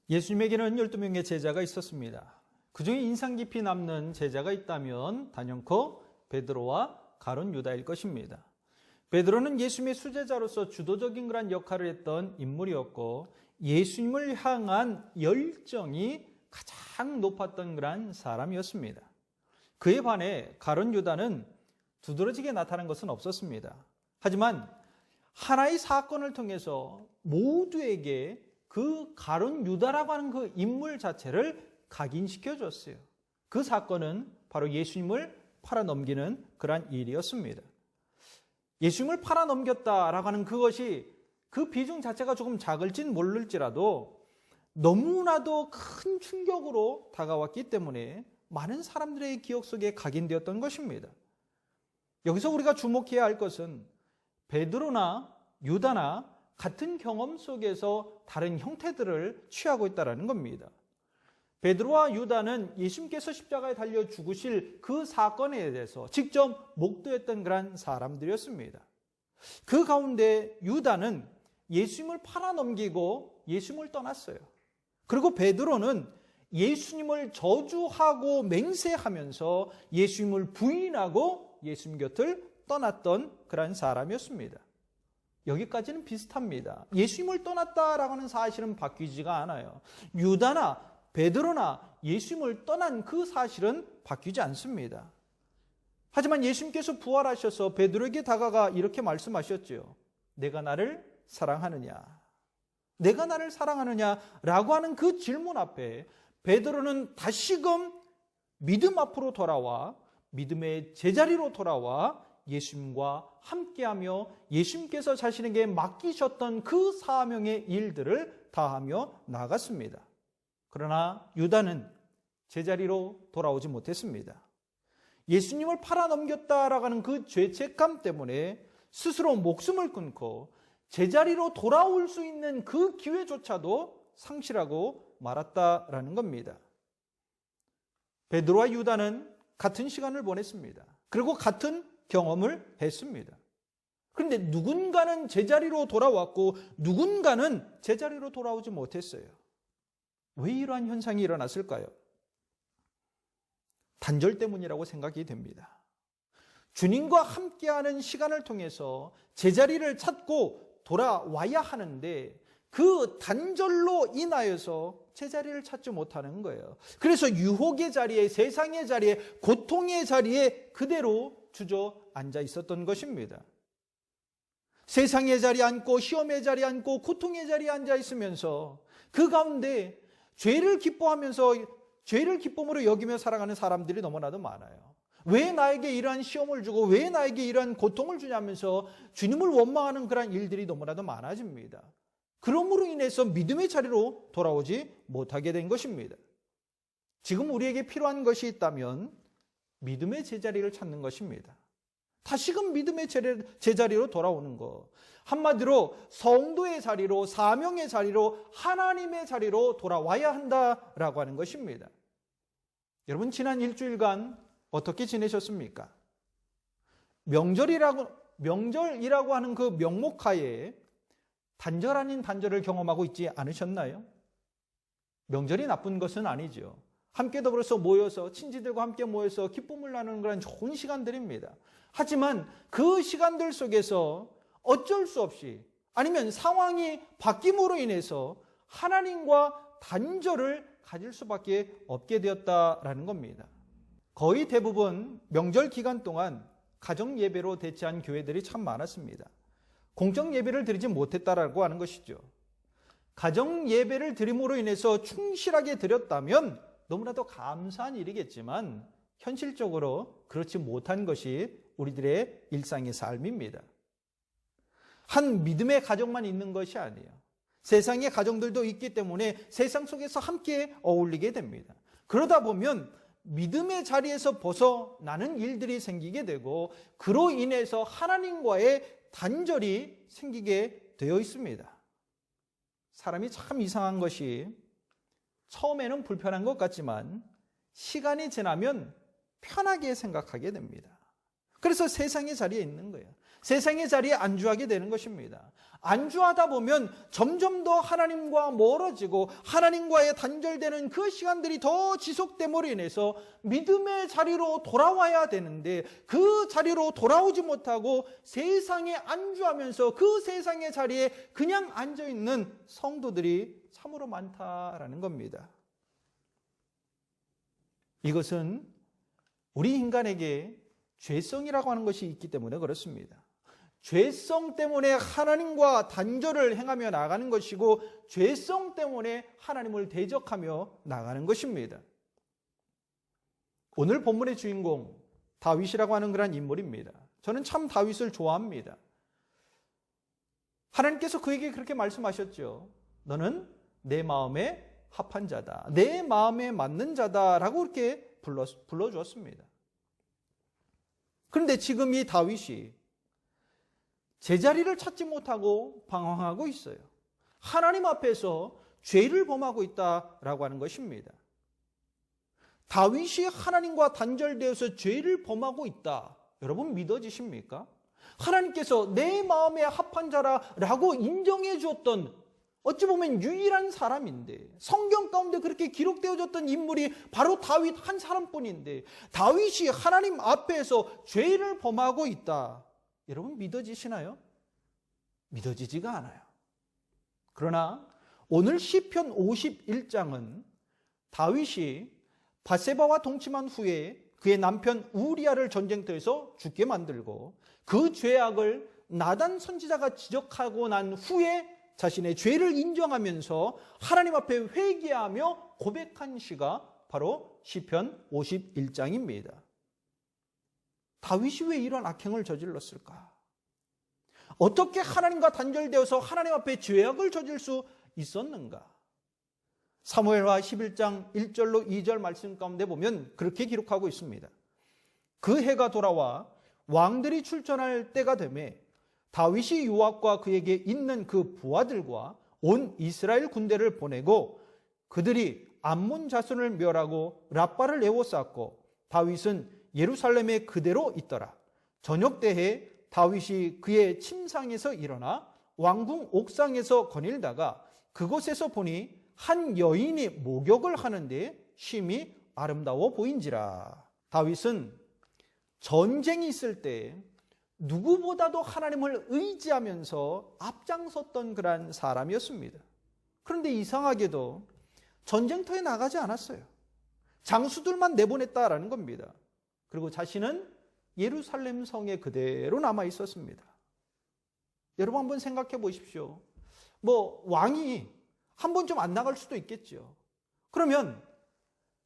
예수님에게는 12명의 제자가 있었습니다. 그중에 인상 깊이 남는 제자가 있다면 단연코 베드로와 가룟 유다일 것입니다. 베드로는 예수님의 수제자로서 주도적인 그런 역할을 했던 인물이었고 예수님을 향한 열정이 가장 높았던 그런 사람이었습니다. 그에 반해 가룟 유다는 두드러지게 나타난 것은 없었습니다. 하지만 하나의 사건을 통해서 모두에게 그 가룟 유다라고 하는 그 인물 자체를 각인시켜 줬어요. 그 사건은 바로 예수님을 팔아넘기는 그러한 일이었습니다. 예수님을 팔아넘겼다라고 하는 그것이 그 비중 자체가 조금 작을진 모를지라도 너무나도 큰 충격으로 다가왔기 때문에 많은 사람들의 기억 속에 각인되었던 것입니다. 여기서 우리가 주목해야 할 것은 베드로나 유다나 같은 경험 속에서 다른 형태들을 취하고 있다는 겁니다. 베드로와 유다는 예수님께서 십자가에 달려 죽으실 그 사건에 대해서 직접 목도했던 그런 사람들이었습니다. 그 가운데 유다는 예수님을 팔아넘기고 예수님을 떠났어요. 그리고 베드로는 예수님을 저주하고 맹세하면서 예수님을 부인하고 예수님 곁을 떠났던 그런 사람이었습니다. 여기까지는 비슷합니다. 예수님을 떠났다라고 하는 사실은 바뀌지가 않아요. 유다나 베드로나 예수님을 떠난 그 사실은 바뀌지 않습니다. 하지만 예수님께서 부활하셔서 베드로에게 다가가 이렇게 말씀하셨죠. 내가 나를 사랑하느냐? 내가 나를 사랑하느냐라고 하는 그 질문 앞에 베드로는 다시금 믿음 앞으로 돌아와 믿음의 제자리로 돌아와 예수님과 함께하며 예수님께서 자신에게 맡기셨던 그 사명의 일들을 다하며 나아갔습니다. 그러나 유다는 제자리로 돌아오지 못했습니다. 예수님을 팔아넘겼다라고 하는 그 죄책감 때문에 스스로 목숨을 끊고 제자리로 돌아올 수 있는 그 기회조차도 상실하고 말았다라는 겁니다. 베드로와 유다는 같은 시간을 보냈습니다. 그리고 같은 경험을 했습니다. 그런데 누군가는 제자리로 돌아왔고 누군가는 제자리로 돌아오지 못했어요. 왜 이러한 현상이 일어났을까요? 단절 때문이라고 생각이 됩니다. 주님과 함께하는 시간을 통해서 제자리를 찾고 돌아와야 하는데 그 단절로 인하여서 제자리를 찾지 못하는 거예요. 그래서 유혹의 자리에, 세상의 자리에, 고통의 자리에 그대로 주저앉아 있었던 것입니다. 세상의 자리에 앉고 시험의 자리에 앉고 고통의 자리에 앉아 있으면서 그 가운데 죄를 기뻐하면서 죄를 기쁨으로 여기며 살아가는 사람들이 너무나도 많아요. 왜 나에게 이러한 시험을 주고 왜 나에게 이러한 고통을 주냐면서 주님을 원망하는 그런 일들이 너무나도 많아집니다. 그러므로 인해서 믿음의 자리로 돌아오지 못하게 된 것입니다. 지금 우리에게 필요한 것이 있다면 믿음의 제자리를 찾는 것입니다. 다시금 믿음의 제자리로 돌아오는 것. 한마디로 성도의 자리로, 사명의 자리로, 하나님의 자리로 돌아와야 한다라고 하는 것입니다. 여러분, 지난 일주일간 어떻게 지내셨습니까? 명절이라고 하는 그 명목하에 단절 아닌 단절을 경험하고 있지 않으셨나요? 명절이 나쁜 것은 아니죠. 함께 더불어서 모여서 친지들과 함께 모여서 기쁨을 나누는 그런 좋은 시간들입니다. 하지만 그 시간들 속에서 어쩔 수 없이 아니면 상황이 바뀜으로 인해서 하나님과 단절을 가질 수밖에 없게 되었다라는 겁니다. 거의 대부분 명절 기간 동안 가정 예배로 대체한 교회들이 참 많았습니다. 공적 예배를 드리지 못했다라고 하는 것이죠. 가정 예배를 드림으로 인해서 충실하게 드렸다면 너무나도 감사한 일이겠지만 현실적으로 그렇지 못한 것이 우리들의 일상의 삶입니다. 한 믿음의 가정만 있는 것이 아니에요. 세상의 가정들도 있기 때문에 세상 속에서 함께 어울리게 됩니다. 그러다 보면 믿음의 자리에서 벗어나는 일들이 생기게 되고 그로 인해서 하나님과의 단절이 생기게 되어 있습니다. 사람이 참 이상한 것이 처음에는 불편한 것 같지만 시간이 지나면 편하게 생각하게 됩니다. 그래서 세상의 자리에 있는 거예요. 세상의 자리에 안주하게 되는 것입니다. 안주하다 보면 점점 더 하나님과 멀어지고 하나님과의 단절되는 그 시간들이 더 지속됨으로 인해서 믿음의 자리로 돌아와야 되는데 그 자리로 돌아오지 못하고 세상에 안주하면서 그 세상의 자리에 그냥 앉아있는 성도들이 참으로 많다라는 겁니다. 이것은 우리 인간에게 죄성이라고 하는 것이 있기 때문에 그렇습니다. 죄성 때문에 하나님과 단절을 행하며 나가는 것이고 죄성 때문에 하나님을 대적하며 나가는 것입니다. 오늘 본문의 주인공 다윗이라고 하는 그런 인물입니다. 저는 참 다윗을 좋아합니다. 하나님께서 그에게 그렇게 말씀하셨죠. 너는 내 마음에 합한 자다. 내 마음에 맞는 자다라고 그렇게 불러주었습니다. 그런데 지금 이 다윗이 제자리를 찾지 못하고 방황하고 있어요. 하나님 앞에서 죄를 범하고 있다라고 하는 것입니다. 다윗이 하나님과 단절되어서 죄를 범하고 있다. 여러분 믿어지십니까? 하나님께서 내 마음에 합한 자라고 인정해 주었던 어찌 보면 유일한 사람인데 성경 가운데 그렇게 기록되어졌던 인물이 바로 다윗 한 사람뿐인데 다윗이 하나님 앞에서 죄를 범하고 있다. 여러분 믿어지시나요? 믿어지지가 않아요. 그러나 오늘 시편 51장은 다윗이 밧세바와 동침한 후에 그의 남편 우리아를 전쟁터에서 죽게 만들고 그 죄악을 나단 선지자가 지적하고 난 후에 자신의 죄를 인정하면서 하나님 앞에 회개하며 고백한 시가 바로 시편 51장입니다. 다윗이 왜 이런 악행을 저질렀을까? 어떻게 하나님과 단절되어서 하나님 앞에 죄악을 저질 수 있었는가? 사무엘하 11장 1절로 2절 말씀 가운데 보면 그렇게 기록하고 있습니다. 그 해가 돌아와 왕들이 출전할 때가 되매 다윗이 요압과 그에게 있는 그 부하들과 온 이스라엘 군대를 보내고 그들이 암몬 자손을 멸하고 랍바를 에워쌌고 다윗은 예루살렘에 그대로 있더라. 저녁 때에 다윗이 그의 침상에서 일어나 왕궁 옥상에서 거닐다가 그곳에서 보니 한 여인이 목욕을 하는데 심히 아름다워 보인지라. 다윗은 전쟁이 있을 때 누구보다도 하나님을 의지하면서 앞장섰던 그런 사람이었습니다. 그런데 이상하게도 전쟁터에 나가지 않았어요. 장수들만 내보냈다라는 겁니다. 그리고 자신은 예루살렘 성에 그대로 남아 있었습니다. 여러분 한번 생각해 보십시오. 왕이 한 번 좀 안 나갈 수도 있겠죠. 그러면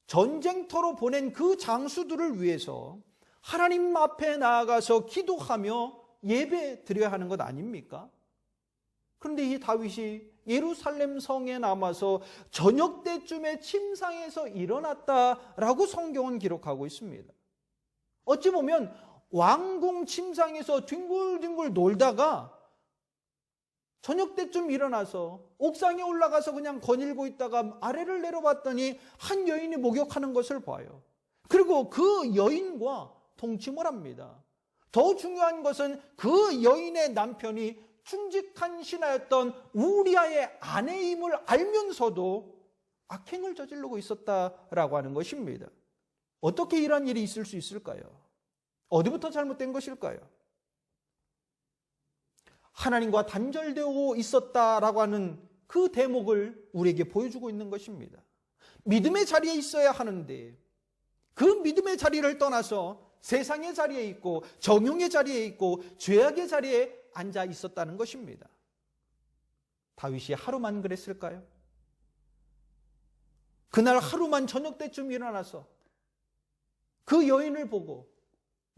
전쟁터로 보낸 그 장수들을 위해서 하나님 앞에 나아가서 기도하며 예배 드려야 하는 것 아닙니까? 그런데 이 다윗이 예루살렘 성에 남아서 저녁 때쯤에 침상에서 일어났다라고 성경은 기록하고 있습니다. 어찌 보면 왕궁 침상에서 뒹굴뒹굴 놀다가 저녁 때쯤 일어나서 옥상에 올라가서 그냥 거닐고 있다가 아래를 내려봤더니 한 여인이 목욕하는 것을 봐요. 그리고 그 여인과 동침을 합니다. 더 중요한 것은 그 여인의 남편이 충직한 신하였던 우리아의 아내임을 알면서도 악행을 저지르고 있었다라고 하는 것입니다. 어떻게 이런 일이 있을 수 있을까요? 어디부터 잘못된 것일까요? 하나님과 단절되어 있었다라고 하는 그 대목을 우리에게 보여주고 있는 것입니다. 믿음의 자리에 있어야 하는데 그 믿음의 자리를 떠나서 세상의 자리에 있고 정욕의 자리에 있고 죄악의 자리에 앉아 있었다는 것입니다. 다윗이 하루만 그랬을까요? 그날 하루만 저녁 때쯤 일어나서 그 여인을 보고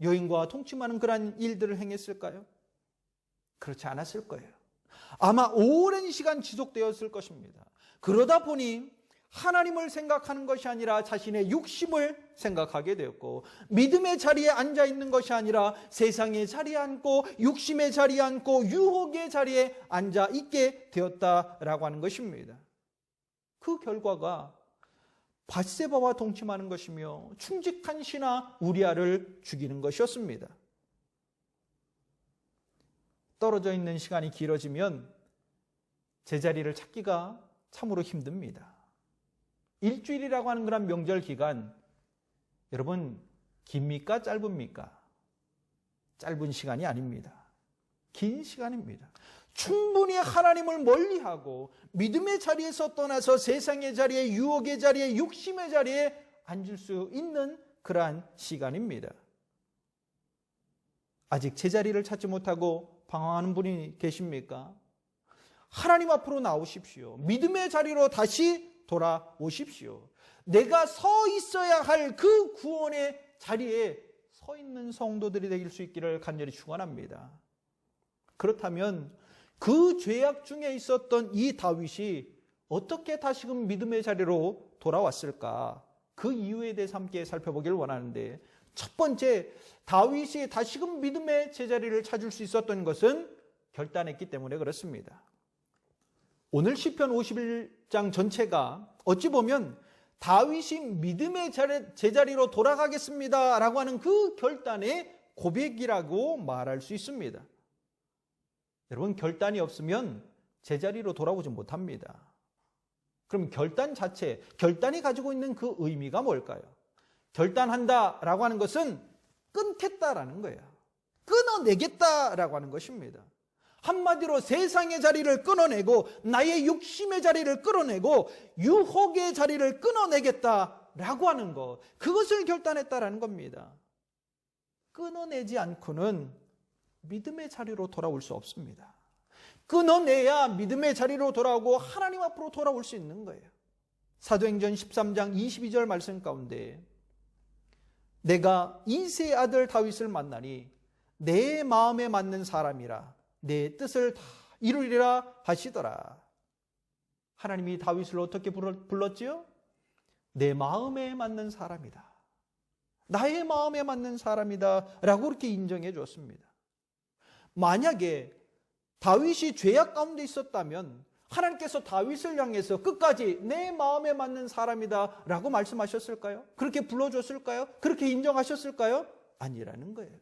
여인과 통침하는 그러한 일들을 행했을까요? 그렇지 않았을 거예요. 아마 오랜 시간 지속되었을 것입니다. 그러다 보니 하나님을 생각하는 것이 아니라 자신의 육심을 생각하게 되었고 믿음의 자리에 앉아 있는 것이 아니라 세상의 자리에 앉고 육심의 자리에 앉고 유혹의 자리에 앉아 있게 되었다라고 하는 것입니다. 그 결과가 밧세바와 동침하는 것이며 충직한 신하 우리아를 죽이는 것이었습니다. 떨어져 있는 시간이 길어지면 제자리를 찾기가 참으로 힘듭니다. 일주일이라고 하는 그런 명절 기간, 여러분 깁니까 짧습니까? 짧은 시간이 아닙니다. 긴 시간입니다. 충분히 하나님을 멀리하고 믿음의 자리에서 떠나서 세상의 자리에, 유혹의 자리에, 욕심의 자리에 앉을 수 있는 그러한 시간입니다. 아직 제자리를 찾지 못하고 방황하는 분이 계십니까? 하나님 앞으로 나오십시오. 믿음의 자리로 다시 돌아오십시오. 내가 서 있어야 할 그 구원의 자리에 서 있는 성도들이 될 수 있기를 간절히 축원합니다. 그렇다면 그 죄악 중에 있었던 이 다윗이 어떻게 다시금 믿음의 자리로 돌아왔을까? 그 이유에 대해서 함께 살펴보기를 원하는데, 첫 번째, 다윗이 다시금 믿음의 제자리를 찾을 수 있었던 것은 결단했기 때문에 그렇습니다. 오늘 시편 51장 전체가 어찌 보면 다윗이 믿음의 제자리로 돌아가겠습니다 라고 하는 그 결단의 고백이라고 말할 수 있습니다. 여러분, 결단이 없으면 제자리로 돌아오지 못합니다. 그럼 결단 자체, 결단이 가지고 있는 그 의미가 뭘까요? 결단한다라고 하는 것은 끊겠다라는 거예요. 끊어내겠다라고 하는 것입니다. 한마디로 세상의 자리를 끊어내고 나의 욕심의 자리를 끊어내고 유혹의 자리를 끊어내겠다라고 하는 것, 그것을 결단했다라는 겁니다. 끊어내지 않고는 믿음의 자리로 돌아올 수 없습니다. 끊어내야 믿음의 자리로 돌아오고 하나님 앞으로 돌아올 수 있는 거예요. 사도행전 13장 22절 말씀 가운데 내가 이새의 아들 다윗을 만나니 내 마음에 맞는 사람이라 내 뜻을 다 이루리라 하시더라. 하나님이 다윗을 어떻게 불렀지요? 내 마음에 맞는 사람이다. 나의 마음에 맞는 사람이다 라고 그렇게 인정해 주었습니다. 만약에 다윗이 죄악 가운데 있었다면 하나님께서 다윗을 향해서 끝까지 내 마음에 맞는 사람이다 라고 말씀하셨을까요? 그렇게 불러줬을까요? 그렇게 인정하셨을까요? 아니라는 거예요.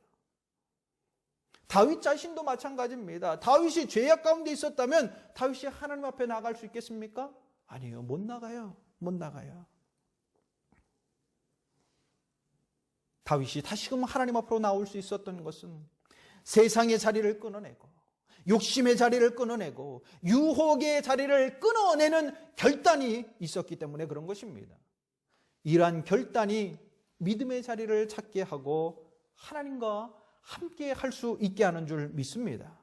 다윗 자신도 마찬가지입니다. 다윗이 죄악 가운데 있었다면 다윗이 하나님 앞에 나갈 수 있겠습니까? 아니요, 못 나가요. 못 나가요. 다윗이 다시금 하나님 앞으로 나올 수 있었던 것은 세상의 자리를 끊어내고 욕심의 자리를 끊어내고 유혹의 자리를 끊어내는 결단이 있었기 때문에 그런 것입니다. 이러한 결단이 믿음의 자리를 찾게 하고 하나님과 함께 할 수 있게 하는 줄 믿습니다.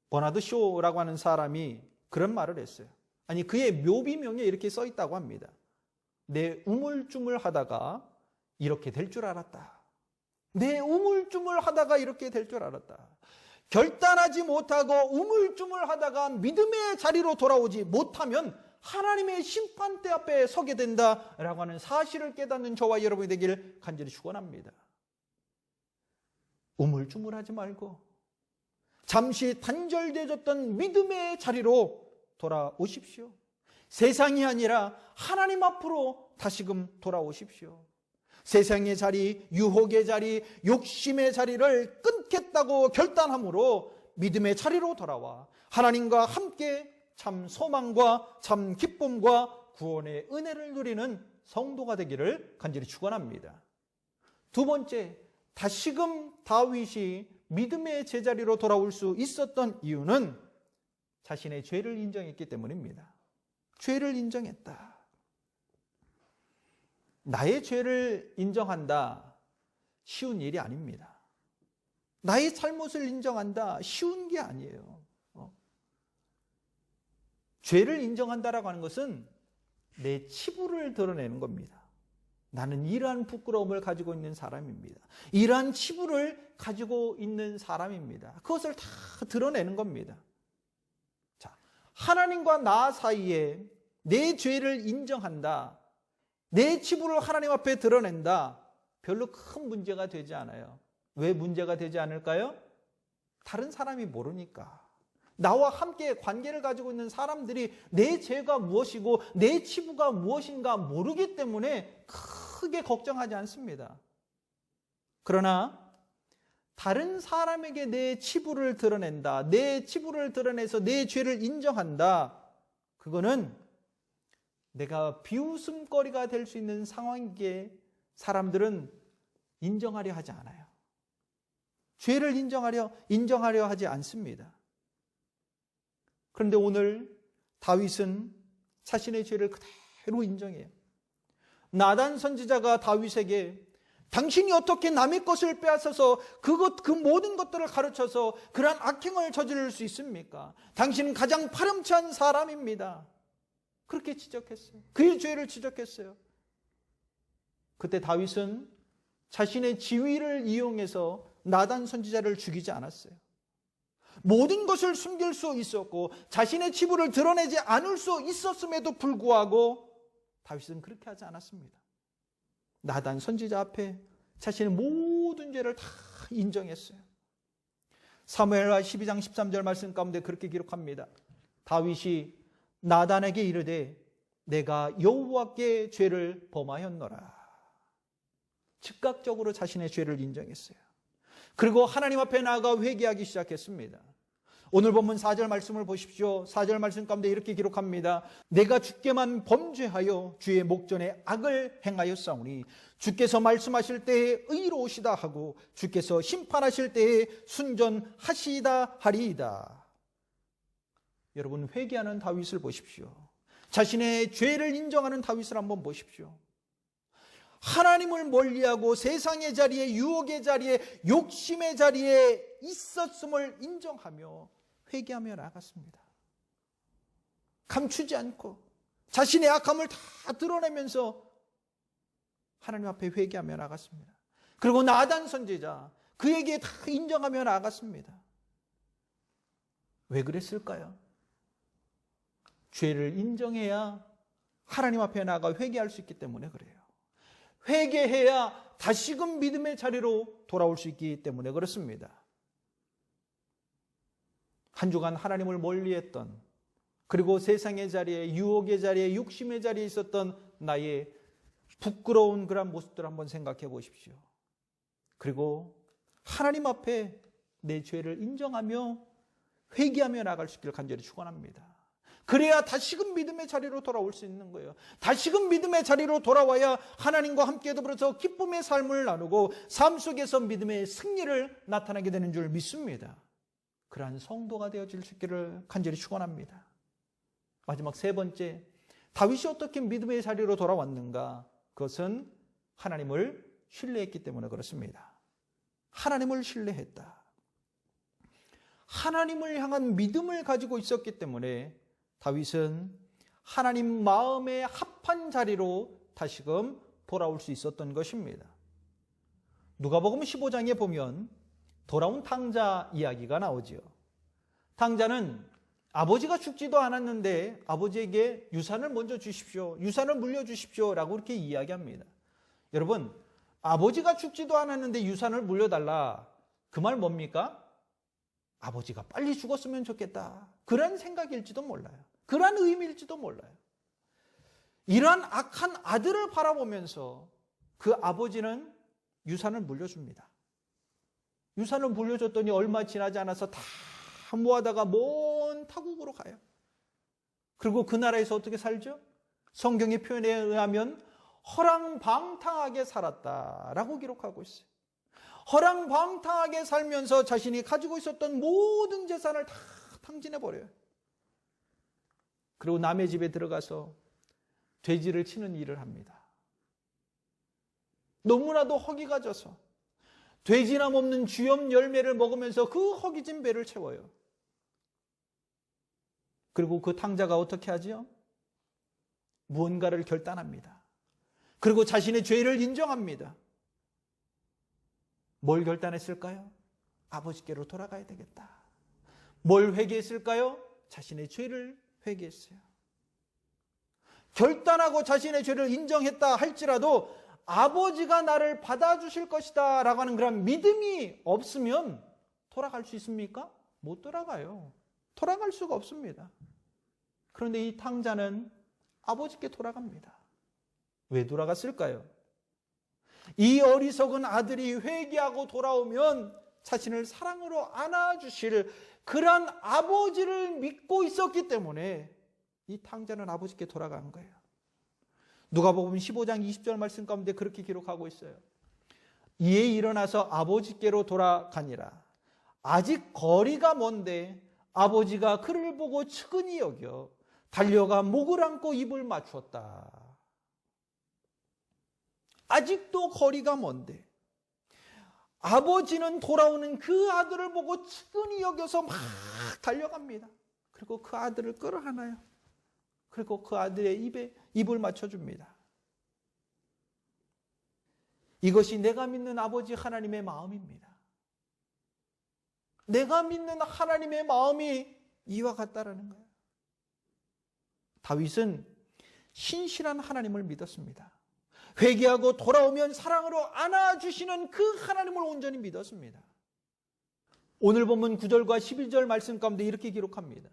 버나드 쇼라고 하는 사람이 그런 말을 했어요. 아니, 그의 묘비명에 이렇게 써 있다고 합니다. 내 우물쭈물하다가 이렇게 될 줄 알았다. 내 우물쭈물하다가 이렇게 될 줄 알았다. 결단하지 못하고 우물쭈물하다가 믿음의 자리로 돌아오지 못하면 하나님의 심판대 앞에 서게 된다라고 하는 사실을 깨닫는 저와 여러분이 되길 간절히 축원합니다. 우물쭈물하지 말고 잠시 단절되어졌던 믿음의 자리로 돌아오십시오. 세상이 아니라 하나님 앞으로 다시금 돌아오십시오. 세상의 자리, 유혹의 자리, 욕심의 자리를 끊겠다고 결단함으로 믿음의 자리로 돌아와 하나님과 함께 참 소망과 참 기쁨과 구원의 은혜를 누리는 성도가 되기를 간절히 축원합니다. 두 번째, 다시금 다윗이 믿음의 제자리로 돌아올 수 있었던 이유는 자신의 죄를 인정했기 때문입니다. 죄를 인정했다. 나의 죄를 인정한다, 쉬운 일이 아닙니다. 나의 잘못을 인정한다, 쉬운 게 아니에요. 죄를 인정한다라고 하는 것은 내 치부를 드러내는 겁니다. 나는 이러한 부끄러움을 가지고 있는 사람입니다. 이러한 치부를 가지고 있는 사람입니다. 그것을 다 드러내는 겁니다. 자, 하나님과 나 사이에 내 죄를 인정한다, 내 치부를 하나님 앞에 드러낸다, 별로 큰 문제가 되지 않아요. 왜 문제가 되지 않을까요? 다른 사람이 모르니까. 나와 함께 관계를 가지고 있는 사람들이 내 죄가 무엇이고 내 치부가 무엇인가 모르기 때문에 크게 걱정하지 않습니다. 그러나 다른 사람에게 내 치부를 드러낸다, 내 치부를 드러내서 내 죄를 인정한다, 그거는 내가 비웃음거리가 될 수 있는 상황이기에 사람들은 인정하려 하지 않아요. 죄를 인정하려 하지 않습니다. 그런데 오늘 다윗은 자신의 죄를 그대로 인정해요. 나단 선지자가 다윗에게 당신이 어떻게 남의 것을 빼앗아서 그 모든 것들을 가르쳐서 그러한 악행을 저지를 수 있습니까? 당신은 가장 파렴치한 사람입니다. 그렇게 지적했어요. 그의 죄를 지적했어요. 그때 다윗은 자신의 지위를 이용해서 나단 선지자를 죽이지 않았어요. 모든 것을 숨길 수 있었고 자신의 치부를 드러내지 않을 수 있었음에도 불구하고 다윗은 그렇게 하지 않았습니다. 나단 선지자 앞에 자신의 모든 죄를 다 인정했어요. 사무엘하 12장 13절 말씀 가운데 그렇게 기록합니다. 다윗이 나단에게 이르되 내가 여호와께 죄를 범하였노라. 즉각적으로 자신의 죄를 인정했어요. 그리고 하나님 앞에 나아가 회개하기 시작했습니다. 오늘 본문 4절 말씀을 보십시오. 4절 말씀 가운데 이렇게 기록합니다. 내가 주께만 범죄하여 주의 목전에 악을 행하였사오니 주께서 말씀하실 때에 의로우시다 하고 주께서 심판하실 때에 순전하시다 하리이다. 여러분, 회개하는 다윗을 보십시오. 자신의 죄를 인정하는 다윗을 한번 보십시오. 하나님을 멀리하고 세상의 자리에, 유혹의 자리에, 욕심의 자리에 있었음을 인정하며 회개하며 나아갔습니다. 감추지 않고 자신의 악함을 다 드러내면서 하나님 앞에 회개하며 나아갔습니다. 그리고 나단 선지자, 그에게 다 인정하며 나아갔습니다. 왜 그랬을까요? 죄를 인정해야 하나님 앞에 나아가 회개할 수 있기 때문에 그래요. 회개해야 다시금 믿음의 자리로 돌아올 수 있기 때문에 그렇습니다. 한 주간 하나님을 멀리했던, 그리고 세상의 자리에, 유혹의 자리에, 욕심의 자리에 있었던 나의 부끄러운 그런 모습들을 한번 생각해 보십시오. 그리고 하나님 앞에 내 죄를 인정하며 회개하며 나아갈 수 있기를 간절히 축원합니다. 그래야 다시금 믿음의 자리로 돌아올 수 있는 거예요. 다시금 믿음의 자리로 돌아와야 하나님과 함께 더불어서 기쁨의 삶을 나누고 삶 속에서 믿음의 승리를 나타나게 되는 줄 믿습니다. 그러한 성도가 되어질 수 있기를 간절히 축원합니다. 마지막 세 번째, 다윗이 어떻게 믿음의 자리로 돌아왔는가? 그것은 하나님을 신뢰했기 때문에 그렇습니다. 하나님을 신뢰했다. 하나님을 향한 믿음을 가지고 있었기 때문에 다윗은 하나님 마음에 합한 자리로 다시금 돌아올 수 있었던 것입니다. 누가복음 15장에 보면 돌아온 탕자 이야기가 나오지요. 탕자는 아버지가 죽지도 않았는데 아버지에게 유산을 먼저 주십시오, 유산을 물려주십시오 라고 이렇게 이야기합니다. 여러분, 아버지가 죽지도 않았는데 유산을 물려달라, 그 말 뭡니까? 아버지가 빨리 죽었으면 좋겠다, 그런 생각일지도 몰라요. 그런 의미일지도 몰라요. 이러한 악한 아들을 바라보면서 그 아버지는 유산을 물려줍니다. 유산을 물려줬더니 얼마 지나지 않아서 다 모아다가 먼 타국으로 가요. 그리고 그 나라에서 어떻게 살죠? 성경의 표현에 의하면 허랑방탕하게 살았다라고 기록하고 있어요. 허랑방탕하게 살면서 자신이 가지고 있었던 모든 재산을 다 탕진해버려요. 그리고 남의 집에 들어가서 돼지를 치는 일을 합니다. 너무나도 허기가 져서 돼지나 없는 쥐염 열매를 먹으면서 그 허기진 배를 채워요. 그리고 그 탕자가 어떻게 하죠? 무언가를 결단합니다. 그리고 자신의 죄를 인정합니다. 뭘 결단했을까요? 아버지께로 돌아가야 되겠다. 뭘 회개했을까요? 자신의 죄를 회개했어요. 결단하고 자신의 죄를 인정했다 할지라도 아버지가 나를 받아주실 것이다 라고 하는 그런 믿음이 없으면 돌아갈 수 있습니까? 못 돌아가요. 돌아갈 수가 없습니다. 그런데 이 탕자는 아버지께 돌아갑니다. 왜 돌아갔을까요? 이 어리석은 아들이 회개하고 돌아오면 자신을 사랑으로 안아주실 그러한 아버지를 믿고 있었기 때문에 이 탕자는 아버지께 돌아간 거예요. 누가복음 15장 20절 말씀 가운데 그렇게 기록하고 있어요. 이에 일어나서 아버지께로 돌아가니라. 아직 거리가 먼데 아버지가 그를 보고 측은히 여겨 달려가 목을 안고 입을 맞추었다. 아직도 거리가 먼데 아버지는 돌아오는 그 아들을 보고 측은히 여겨서 막 달려갑니다. 그리고 그 아들을 끌어안아요. 그리고 그 아들의 입에 입을 맞춰줍니다. 이것이 내가 믿는 아버지 하나님의 마음입니다. 내가 믿는 하나님의 마음이 이와 같다라는 거예요. 다윗은 신실한 하나님을 믿었습니다. 회개하고 돌아오면 사랑으로 안아주시는 그 하나님을 온전히 믿었습니다. 오늘 본문 9절과 11절 말씀 가운데 이렇게 기록합니다.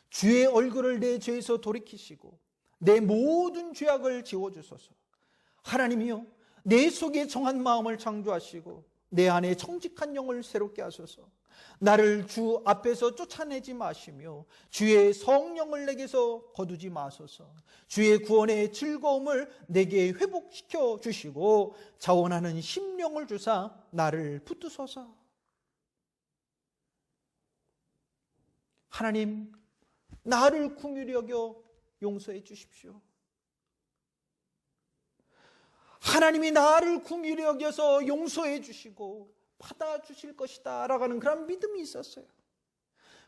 주의 얼굴을 내 죄에서 돌이키시고 내 모든 죄악을 지워주소서. 하나님이여, 내 속에 정한 마음을 창조하시고 내 안에 정직한 영을 새롭게 하소서. 나를 주 앞에서 쫓아내지 마시며 주의 성령을 내게서 거두지 마소서. 주의 구원의 즐거움을 내게 회복시켜 주시고 자원하는 심령을 주사 나를 붙드소서. 하나님, 나를 긍휼히 여겨 용서해 주십시오. 하나님이 나를 긍휼히 여겨서 용서해 주시고 받아주실 것이다 라고 하는 그런 믿음이 있었어요.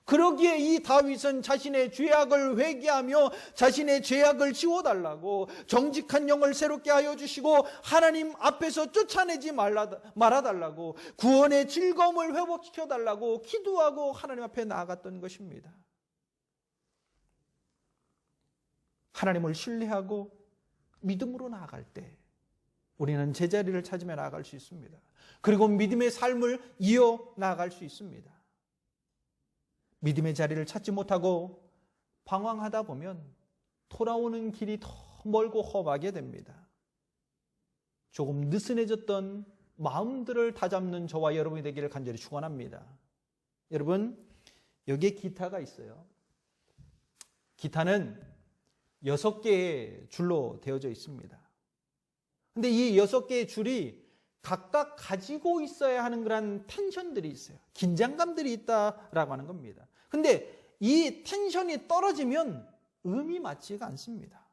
그러기에 이 다윗은 자신의 죄악을 회개하며 자신의 죄악을 지워달라고 정직한 영을 새롭게 하여 주시고 하나님 앞에서 쫓아내지 말아달라고 구원의 즐거움을 회복시켜달라고 기도하고 하나님 앞에 나아갔던 것입니다. 하나님을 신뢰하고 믿음으로 나아갈 때 우리는 제자리를 찾으며 나아갈 수 있습니다. 그리고 믿음의 삶을 이어 나아갈 수 있습니다. 믿음의 자리를 찾지 못하고 방황하다 보면 돌아오는 길이 더 멀고 험하게 됩니다. 조금 느슨해졌던 마음들을 다잡는 저와 여러분이 되기를 간절히 축원합니다. 여러분, 여기에 기타가 있어요. 기타는 6개의 줄로 되어져 있습니다. 근데 이 6개의 줄이 각각 가지고 있어야 하는 그런 텐션들이 있어요. 긴장감들이 있다라고 하는 겁니다. 근데 이 텐션이 떨어지면 음이 맞지가 않습니다.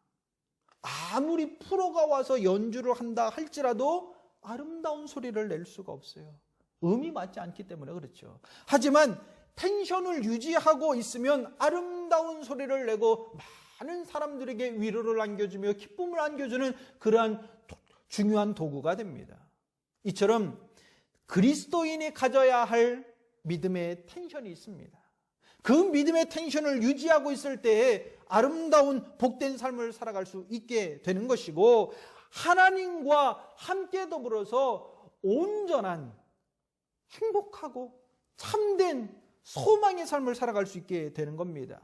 아무리 프로가 와서 연주를 한다 할지라도 아름다운 소리를 낼 수가 없어요. 음이 맞지 않기 때문에 그렇죠. 하지만 텐션을 유지하고 있으면 아름다운 소리를 내고 많은 사람들에게 위로를 안겨주며 기쁨을 안겨주는 그러한 중요한 도구가 됩니다. 이처럼 그리스도인이 가져야 할 믿음의 텐션이 있습니다. 그 믿음의 텐션을 유지하고 있을 때에 아름다운 복된 삶을 살아갈 수 있게 되는 것이고 하나님과 함께 더불어서 온전한 행복하고 참된 소망의 삶을 살아갈 수 있게 되는 겁니다.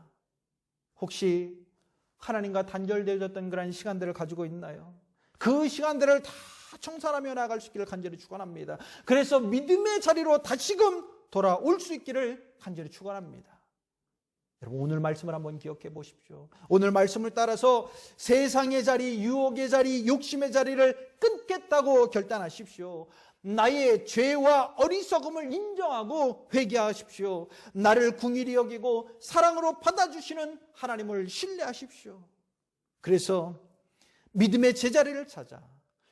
혹시 하나님과 단절되어졌던 그런 시간들을 가지고 있나요? 그 시간들을 다 청산하며 나아갈 수 있기를 간절히 축원합니다. 그래서 믿음의 자리로 다시금 돌아올 수 있기를 간절히 축원합니다. 여러분, 오늘 말씀을 한번 기억해 보십시오. 오늘 말씀을 따라서 세상의 자리, 유혹의 자리, 욕심의 자리를 끊겠다고 결단하십시오. 나의 죄와 어리석음을 인정하고 회개하십시오. 나를 긍휼히 여기고 사랑으로 받아주시는 하나님을 신뢰하십시오. 그래서 믿음의 제자리를 찾아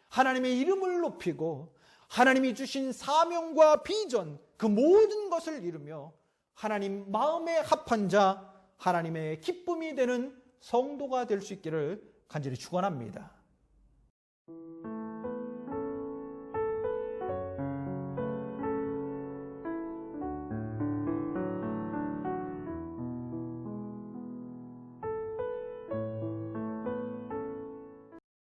하나님의 이름을 높이고 하나님이 주신 사명과 비전, 그 모든 것을 이루며 하나님 마음에 합한 자, 하나님의 기쁨이 되는 성도가 될 수 있기를 간절히 축원합니다.